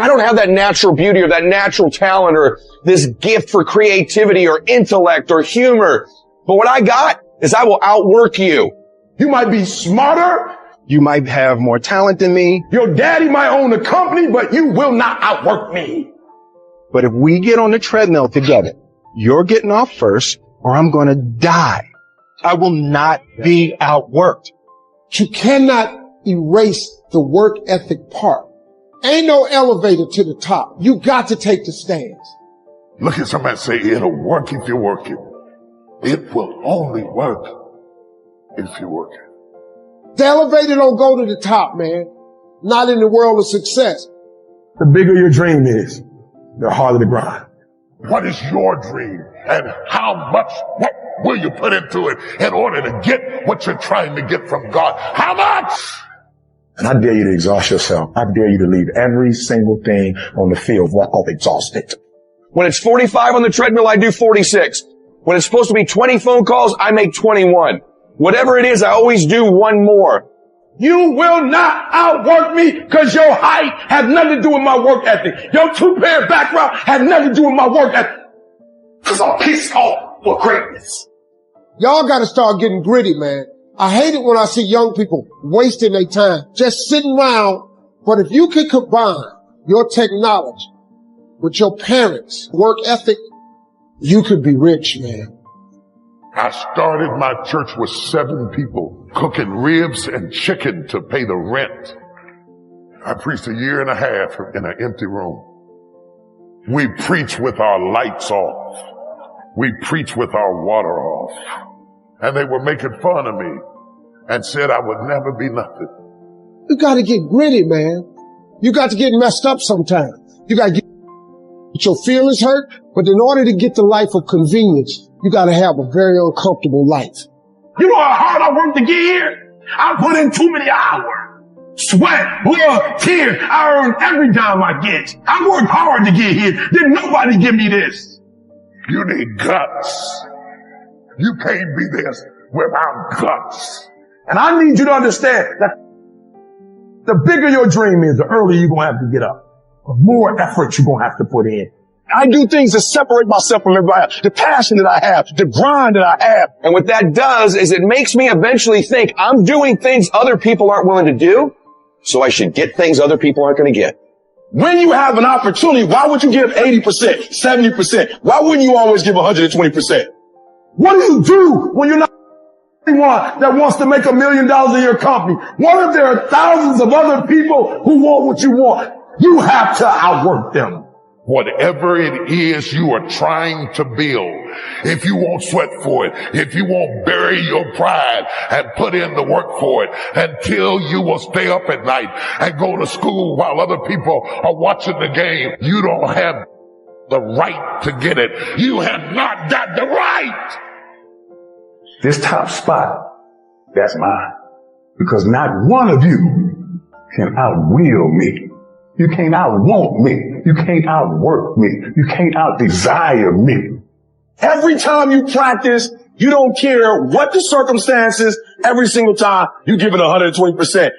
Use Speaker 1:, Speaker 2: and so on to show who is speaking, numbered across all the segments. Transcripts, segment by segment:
Speaker 1: I don't have that natural beauty or that natural talent or this gift for creativity or intellect or humor. But what I got is I will outwork you.
Speaker 2: You might be smarter.
Speaker 3: You might have more talent than me.
Speaker 2: Your daddy might own a company, but you will not outwork me.
Speaker 3: But if we get on the treadmill together, you're getting off first or I'm going to die. I will not be outworked.
Speaker 4: You cannot erase the work ethic part. Ain't no elevator to the top. You got to take the stands.
Speaker 5: Look at somebody and say, it'll work if you work it. It will only work if you work it.
Speaker 4: The elevator don't go to the top, man. Not in the world of success.
Speaker 2: The bigger your dream is, the harder the grind.
Speaker 5: What is your dream and how much what will you put into it in order to get what you're trying to get from God? How much?
Speaker 6: And I dare you to exhaust yourself. I dare you to leave every single thing on the field, walk off exhausted.
Speaker 1: When it's 45 on the treadmill, I do 46. When it's supposed to be 20 phone calls, I make 21. Whatever it is, I always do one more.
Speaker 2: You will not outwork me because your height has nothing to do with my work ethic. Your two-parent background has nothing to do with my work ethic. Because I'm pissed off for greatness.
Speaker 4: Y'all got to start getting gritty, man. I hate it when I see young people wasting their time just sitting around. But if you could combine your technology with your parents' work ethic, you could be rich, man.
Speaker 5: I started my church with 7 people cooking ribs and chicken to pay the rent. I preached 1.5 years in an empty room. We preached with our lights off. We preached with our water off. And they were making fun of me and said I would never be nothing.
Speaker 4: You got to get gritty, man. You got to get messed up sometimes. You got to get your feelings hurt. But in order to get the life of convenience, you got to have a very uncomfortable life.
Speaker 2: You know how hard I worked to get here? I put in too many hours. Sweat, blood, tears. I earned every dime I get. I worked hard to get here. Didn't nobody give me this.
Speaker 5: You need guts. You can't be this without guts.
Speaker 2: And I need you to understand that the bigger your dream is, the earlier you're going to have to get up. The more effort you're going to have to put in.
Speaker 3: I do things to separate myself from everybody else. The passion that I have, the grind that I have.
Speaker 1: And what that does is it makes me eventually think I'm doing things other people aren't willing to do, so I should get things other people aren't going to get.
Speaker 2: When you have an opportunity, why would you give 80%, 70%? Why wouldn't you always give 120%? What do you do when you're not anyone that wants to make $1 million in your company? What if there are thousands of other people who want what you want? You have to outwork them.
Speaker 5: Whatever it is you are trying to build, if you won't sweat for it, if you won't bury your pride and put in the work for it until you will stay up at night and go to school while other people are watching the game, you don't have the right to get it. You have not got the right.
Speaker 6: This top spot, that's mine. Because not one of you can outwill me. You can't outwant me. You can't outwork me. You can't outdesire me.
Speaker 2: Every time you practice, you don't care what the circumstances. Every single time, you give it 120%.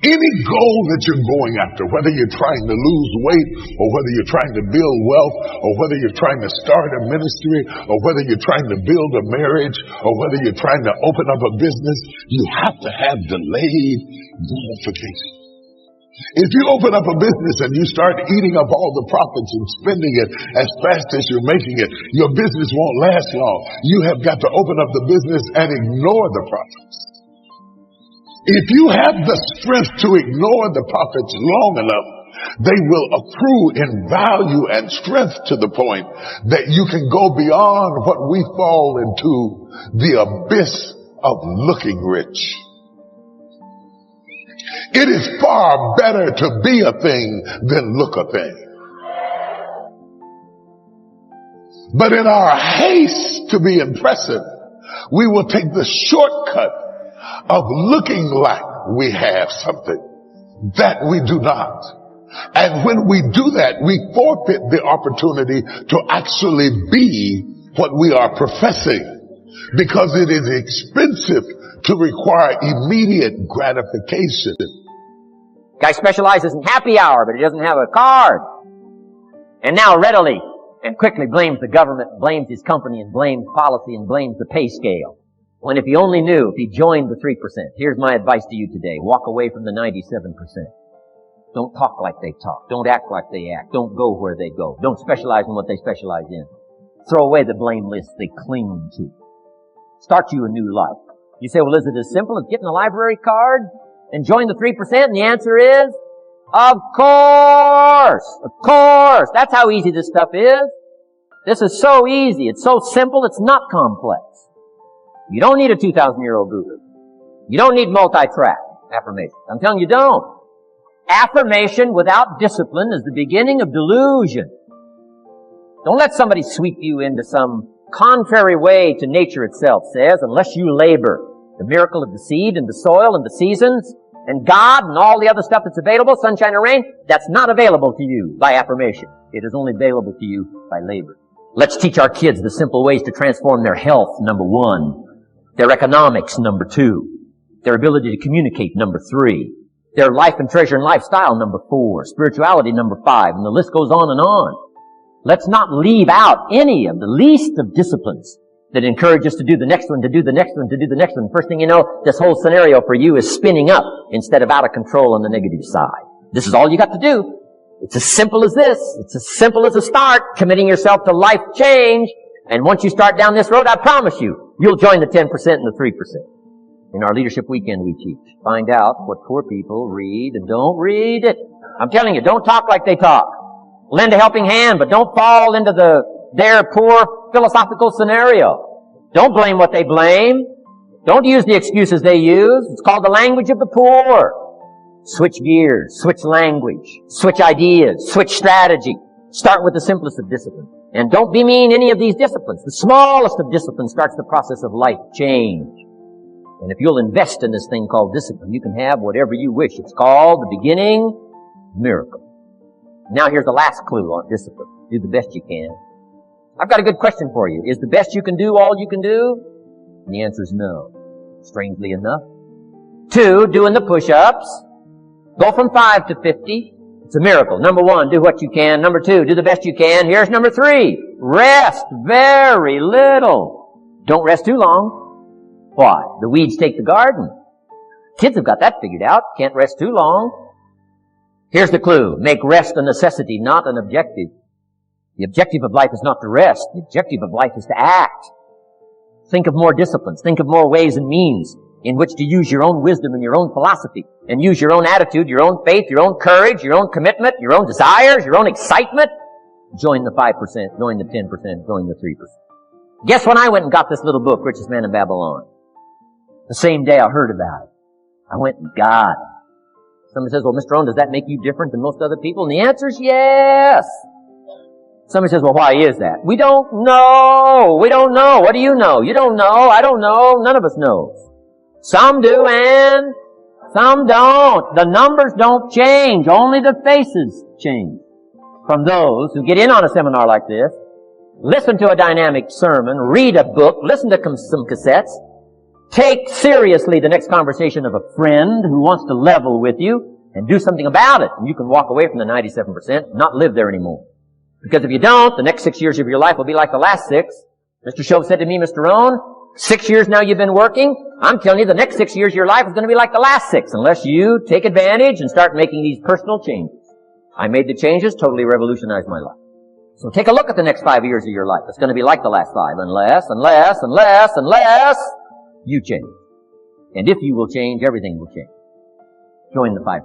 Speaker 5: Any goal that you're going after, whether you're trying to lose weight or whether you're trying to build wealth or whether you're trying to start a ministry or whether you're trying to build a marriage or whether you're trying to open up a business, you have to have delayed gratification. If you open up a business and you start eating up all the profits and spending it as fast as you're making it, your business won't last long. You have got to open up the business and ignore the profits. If you have the strength to ignore the profits long enough, they will accrue in value and strength to the point that you can go beyond what we fall into, the abyss of looking rich. It is far better to be a thing than look a thing. But in our haste to be impressive, we will take the shortcut of looking like we have something that we do not. And when we do that, we forfeit the opportunity to actually be what we are professing. because it is expensive to require immediate gratification.
Speaker 7: Guy specializes in happy hour, but he doesn't have a card. And now readily and quickly blames the government, blames his company, and blames policy, and blames the pay scale. When if he only knew, if he joined the 3%. Here's my advice to you today. Walk away from the 97%. Don't talk like they talk. Don't act like they act. Don't go where they go. Don't specialize in what they specialize in. Throw away the blame list they cling to. Start you a new life. You say, well, is it as simple as getting a library card and join the 3%? And the answer is, of course! Of course! That's how easy this stuff is. This is so easy. It's so simple. It's not complex. You don't need a 2,000-year-old guru. You don't need multi-track affirmation. I'm telling you, don't. Affirmation without discipline is the beginning of delusion. Don't let somebody sweep you into some contrary way to nature itself says, unless you labor. The miracle of the seed and the soil and the seasons and God and all the other stuff that's available, sunshine and rain, that's not available to you by affirmation. It is only available to you by labor. Let's teach our kids the simple ways to transform their health, number 1. Their economics, number 2. Their ability to communicate, number 3. Their life and treasure and lifestyle, number 4. Spirituality, number 5. And the list goes on and on. Let's not leave out any of the least of disciplines that encourage us to do the next one, to do the next one, to do the next one. First thing you know, this whole scenario for you is spinning up instead of out of control on the negative side. This is all you got to do. It's as simple as this. It's as simple as a start, committing yourself to life change. And once you start down this road, I promise you, you'll join the 10% and the 3%. In our leadership weekend we teach. Find out what poor people read and don't read it. I'm telling you, don't talk like they talk. Lend a helping hand, but don't fall into their poor philosophical scenario. Don't blame what they blame. Don't use the excuses they use. It's called the language of the poor. Switch gears, switch language, switch ideas, switch strategy. Start with the simplest of disciplines. And don't bemean any of these disciplines. The smallest of disciplines starts the process of life change. And if you'll invest in this thing called discipline, you can have whatever you wish. It's called the beginning miracle. Now here's the last clue on discipline. Do the best you can. I've got a good question for you. Is the best you can do all you can do? And the answer is no. Strangely enough. 2, doing the push-ups. Go from 5 to 50. It's a miracle. Number 1, do what you can. Number 2, do the best you can. Here's number 3. Rest very little. Don't rest too long. Why? The weeds take the garden. Kids have got that figured out. Can't rest too long. Here's the clue. Make rest a necessity, not an objective. The objective of life is not to rest. The objective of life is to act. Think of more disciplines. Think of more ways and means in which to use your own wisdom and your own philosophy and use your own attitude, your own faith, your own courage, your own commitment, your own desires, your own excitement. Join the 5%, join the 10%, join the 3%. Guess when I went and got this little book, Richest Man in Babylon? The same day I heard about it. I went and got it. Somebody says, well, Mr. Rohn, does that make you different than most other people? And the answer is yes. Somebody says, well, why is that? We don't know. We don't know. What do you know? You don't know. I don't know. None of us knows. Some do and some don't. The numbers don't change. Only the faces change. From those who get in on a seminar like this, listen to a dynamic sermon, read a book, listen to some cassettes, take seriously the next conversation of a friend who wants to level with you, and do something about it. And you can walk away from the 97%, not live there anymore. Because if you don't, the next 6 years of your life will be like the last 6. Mr. Shove said to me, Mr. Rohn, 6 years now you've been working. I'm telling you, the next 6 years of your life is going to be like the last 6, unless you take advantage and start making these personal changes. I made the changes, totally revolutionized my life. So take a look at the next 5 years of your life. It's going to be like the last 5, unless you change. And if you will change, everything will change. Join the 5.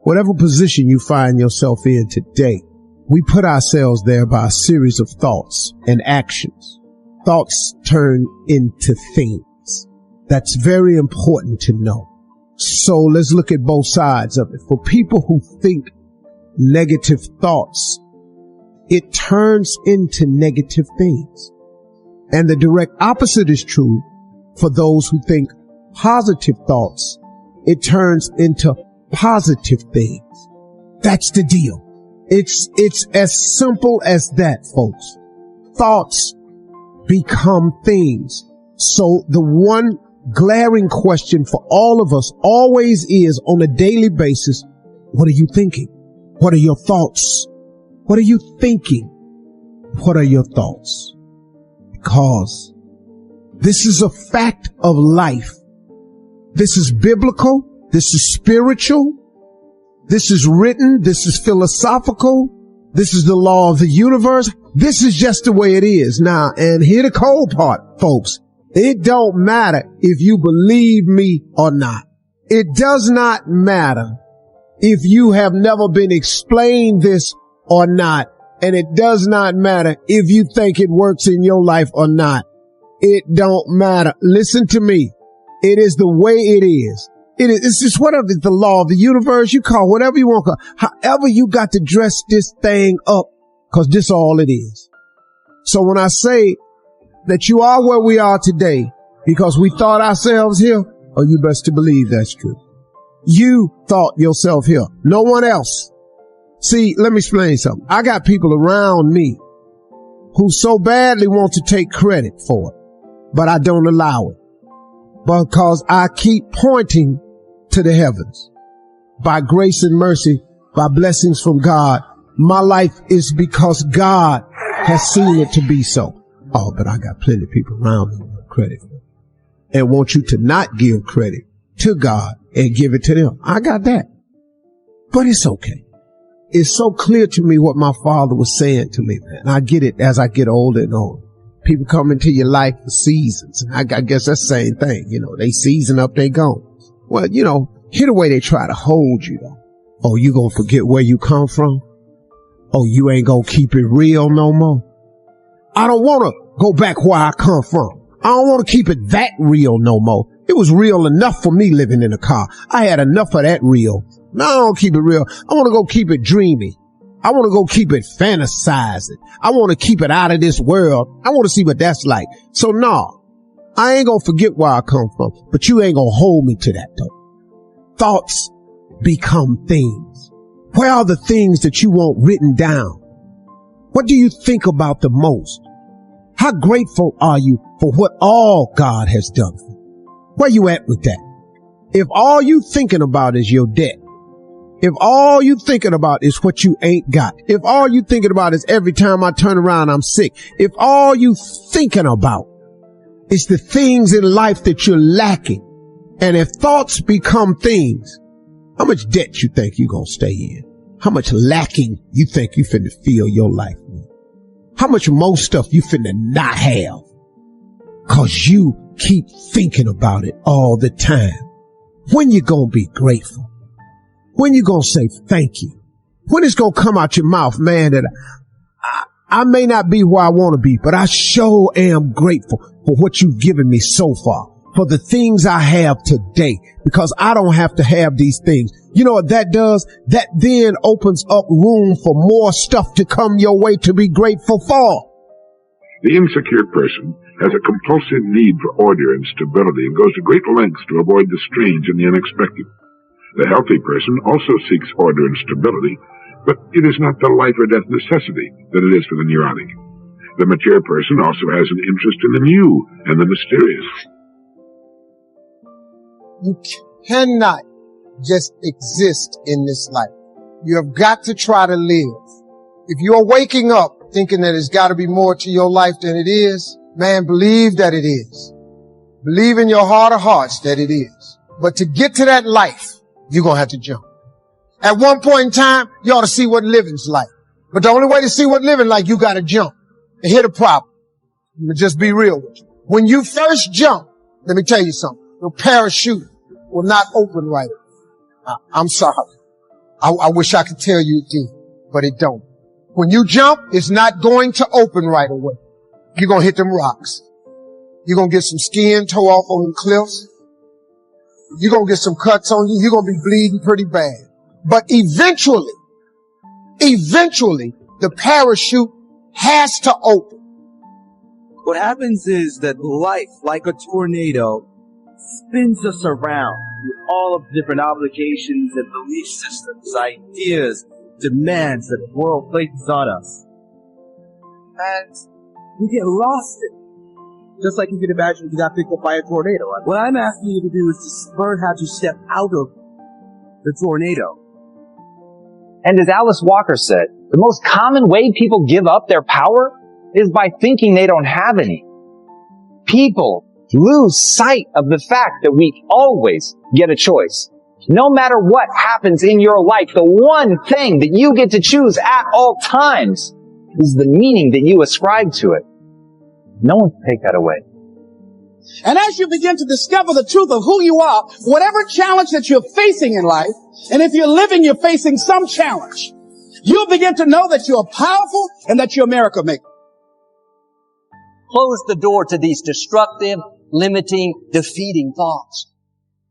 Speaker 4: Whatever position you find yourself in today, we put ourselves there by a series of thoughts and actions. Thoughts turn into things. That's very important to know. So let's look at both sides of it. For people who think negative thoughts, it turns into negative things. And the direct opposite is true for those who think positive thoughts. It turns into positive things. That's the deal. It's as simple as that, folks. Thoughts become things. So the one glaring question for all of us always is, on a daily basis, what are you thinking? What are your thoughts? What are you thinking? What are your thoughts? Because this is a fact of life. This is biblical. This is spiritual. This is written. This is philosophical. This is the law of the universe. This is just the way it is. Now, and here the cold part, folks. It don't matter if you believe me or not. It does not matter if you have never been explained this or not. And it does not matter if you think it works in your life or not. It don't matter. Listen to me. It is the way it is. It's just whatever the law of the universe, you call whatever you want to call. However you got to dress this thing up, because this all it is. So when I say that you are where we are today because we thought ourselves here, oh, you best to believe that's true. You thought yourself here. No one else. See, let me explain something. I got people around me who so badly want to take credit for it, but I don't allow it because I keep pointing to the heavens. By grace and mercy, by blessings from God, my life is because God has seen it to be so. Oh, but I got plenty of people around me who want credit for it and want you to not give credit to God and give it to them. I got that. But it's okay. It's so clear to me what my father was saying to me, man. I get it as I get older and older. People come into your life for seasons. I guess that's the same thing. You know, they season up, they gone. Well, you know, hear the way they try to hold you though. Oh, you gonna forget where you come from? Oh, you ain't gonna keep it real no more? I don't want to go back where I come from. I don't want to keep it that real no more. It was real enough for me living in a car. I had enough of that real. Now I don't keep it real. I want to go keep it dreamy. I want to go keep it fantasizing. I want to keep it out of this world. I want to see what that's like. So no, I ain't going to forget where I come from, but you ain't going to hold me to that though. Thoughts become things. Where are the things that you want written down? What do you think about the most? How grateful are you for what all God has done for you? Where you at with that? If all you thinking about is your debt, if all you thinking about is what you ain't got, if all you thinking about is every time I turn around I'm sick, if all you thinking about is the things in life that you're lacking, and if thoughts become things, how much debt you think you gonna stay in? How much lacking you think you finna fill your life with? How much more stuff you finna not have? Cause you keep thinking about it all the time. When you gonna be grateful? When you gonna say thank you? When it's gonna come out your mouth, man, that I may not be where I want to be, but I sure am grateful for what you've given me so far, for the things I have today, because I don't have to have these things. You know what that does? That then opens up room for more stuff to come your way to be grateful for.
Speaker 8: The insecure person has a compulsive need for order and stability and goes to great lengths to avoid the strange and the unexpected. The healthy person also seeks order and stability, but it is not the life or death necessity that it is for the neurotic. The mature person also has an interest in the new and the mysterious.
Speaker 4: You cannot just exist in this life. You have got to try to live. If you're waking up thinking that there's got to be more to your life than it is, man, believe that it is. Believe in your heart of hearts that it is. But to get to that life, you're going to have to jump. At one point in time, you ought to see what living's like. But the only way to see what living like, you got to jump. And here's the problem. Let me just be real with you. When you first jump, let me tell you something. Your parachute will not open right. I'm sorry. I wish I could tell you it did, but it don't. When you jump, it's not going to open right away. You're going to hit them rocks. You're going to get some skin tore off on the cliffs. You're going to get some cuts on you. You're going to be bleeding pretty bad. But eventually, the parachute has to open.
Speaker 9: What happens is that life, like a tornado, spins us around through all of the different obligations and belief systems, ideas, demands that the world places on us. And we get lost in it. Just like you can imagine you got picked up by a tornado. What I'm asking you to do is to learn how to step out of the tornado.
Speaker 10: And as Alice Walker said, the most common way people give up their power is by thinking they don't have any. People lose sight of the fact that we always get a choice. No matter what happens in your life, the one thing that you get to choose at all times is the meaning that you ascribe to it. No one can take that away.
Speaker 11: And as you begin to discover the truth of who you are, whatever challenge that you're facing in life, and if you're living, you're facing some challenge, you'll begin to know that you're powerful and that you're a miracle maker.
Speaker 12: Close the door to these destructive, limiting, defeating thoughts.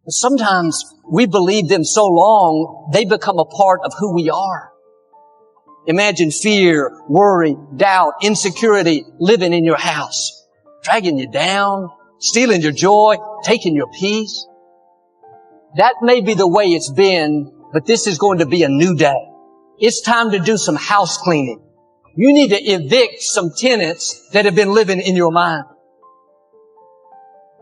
Speaker 12: Sometimes we believe them so long, they become a part of who we are. Imagine fear, worry, doubt, insecurity living in your house, dragging you down, stealing your joy, taking your peace. That may be the way it's been, but this is going to be a new day. It's time to do some house cleaning. You need to evict some tenants that have been living in your mind.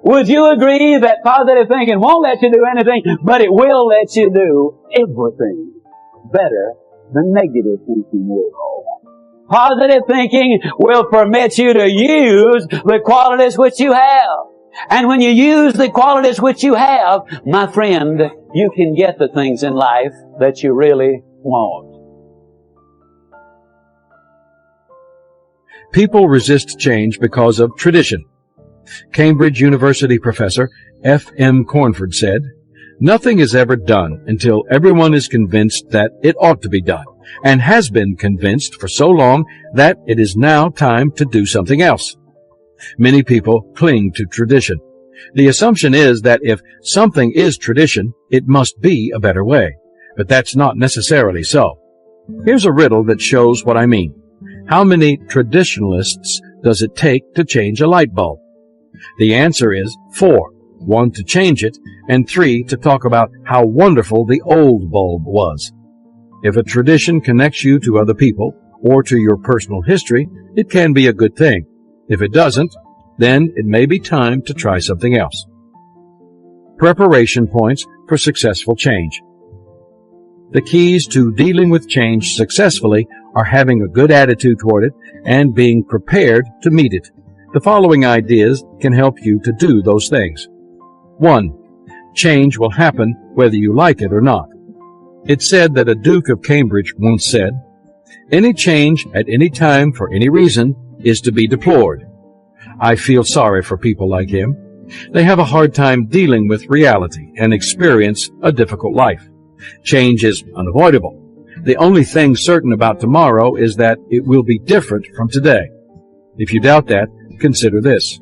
Speaker 13: Would you agree that positive thinking won't let you do anything, but it will let you do everything better than negative thinking will? Positive thinking will permit you to use the qualities which you have. And when you use the qualities which you have, my friend, you can get the things in life that you really want.
Speaker 14: People resist change because of tradition. Cambridge University professor F.M. Cornford said, "Nothing is ever done until everyone is convinced that it ought to be done, and has been convinced for so long that it is now time to do something else." Many people cling to tradition. The assumption is that if something is tradition, it must be a better way. But that's not necessarily so. Here's a riddle that shows what I mean. How many traditionalists does it take to change a light bulb? The answer is 4. 1 to change it, and 3 to talk about how wonderful the old bulb was. If a tradition connects you to other people or to your personal history, it can be a good thing. If it doesn't, then it may be time to try something else. Preparation points for successful change. The keys to dealing with change successfully are having a good attitude toward it and being prepared to meet it. The following ideas can help you to do those things. 1. Change will happen whether you like it or not. It's said that a Duke of Cambridge once said, "Any change at any time for any reason is to be deplored." I feel sorry for people like him. They have a hard time dealing with reality and experience a difficult life. Change is unavoidable. The only thing certain about tomorrow is that it will be different from today. If you doubt that, consider this.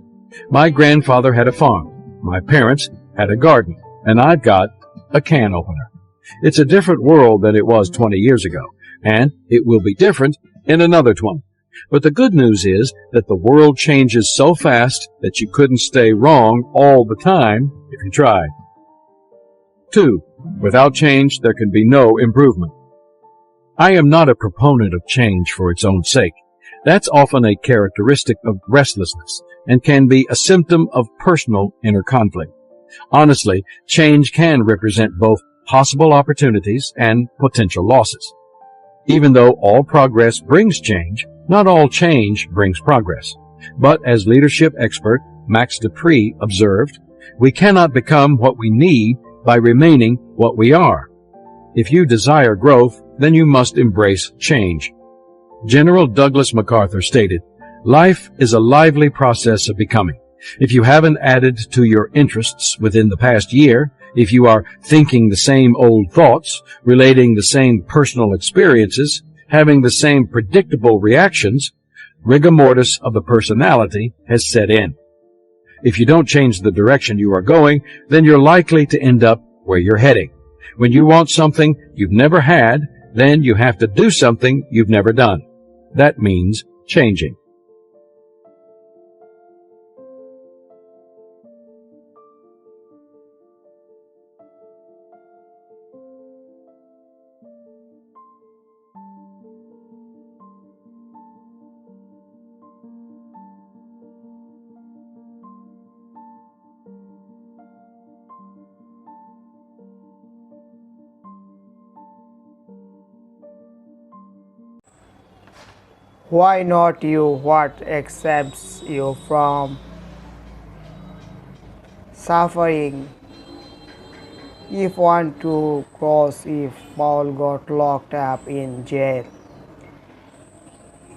Speaker 14: My grandfather had a farm. My parents had a garden. And I've got a can opener. It's a different world than it was 20 years ago. And it will be different in another 20. But the good news is that the world changes so fast that you couldn't stay wrong all the time if you tried. 2. Without change, there can be no improvement. I am not a proponent of change for its own sake. That's often a characteristic of restlessness and can be a symptom of personal inner conflict. Honestly, change can represent both possible opportunities and potential losses. Even though all progress brings change, not all change brings progress. But as leadership expert Max Dupree observed, we cannot become what we need by remaining what we are. If you desire growth, then you must embrace change. General Douglas MacArthur stated, "Life is a lively process of becoming. If you haven't added to your interests within the past year, if you are thinking the same old thoughts, relating the same personal experiences, having the same predictable reactions, rigor mortis of the personality has set in. If you don't change the direction you are going, then you're likely to end up where you're heading. When you want something you've never had, then you have to do something you've never done. That means changing."
Speaker 15: Why not you? What accepts you from suffering? If one to cross, if Paul got locked up in jail,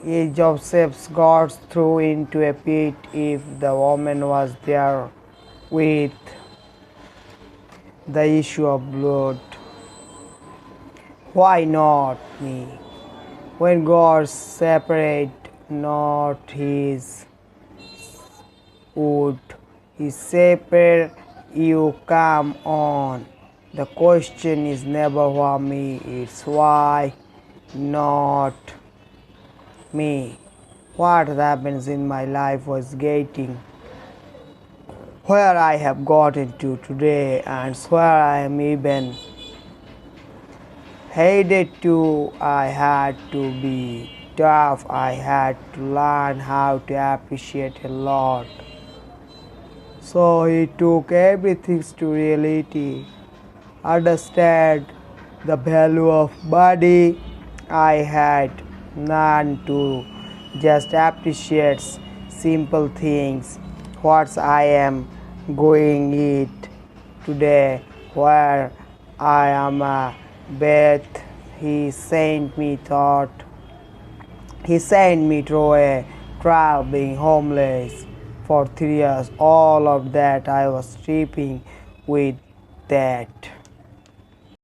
Speaker 15: if Joseph got thrown into a pit, if the woman was there with the issue of blood, why not me? When God separate not his wood, he separate you, come on. The question is never why me, it's why not me. What happens in my life was getting where I have gotten to today, and where I am even headed to. I had to be tough. I had to learn how to appreciate a lot. So he took everything to reality. Understand the value of money. I had none to just appreciate simple things. What I am going it today, where I am a Beth, he sent me through a trial being homeless for 3 years. All of that I was stripping with that.